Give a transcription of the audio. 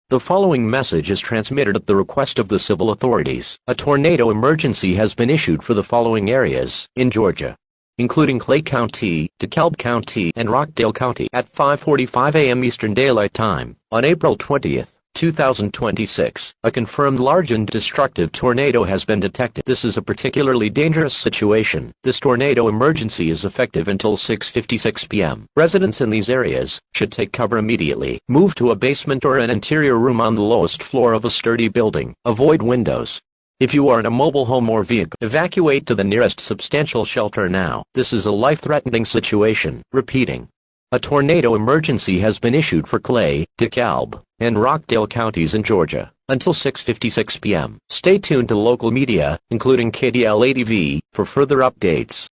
The following message is transmitted at the request of the civil authorities. A tornado emergency has been issued for the following areas in Georgia, including Clay County, DeKalb County, and Rockdale County at 5:45 a.m. Eastern Daylight Time on April 20th. 2026, a confirmed large and destructive tornado has been detected. This is a particularly dangerous situation. This tornado emergency is effective until 6:56 p.m. Residents in these areas should take cover immediately. Move to a basement or an interior room on the lowest floor of a sturdy building. Avoid windows. If you are in a mobile home or vehicle, evacuate to the nearest substantial shelter now. This is a life-threatening situation. Repeating. A tornado emergency has been issued for Clay, DeKalb, and Rockdale counties in Georgia until 6:56 p.m. Stay tuned to local media, including KDL-ADV, for further updates.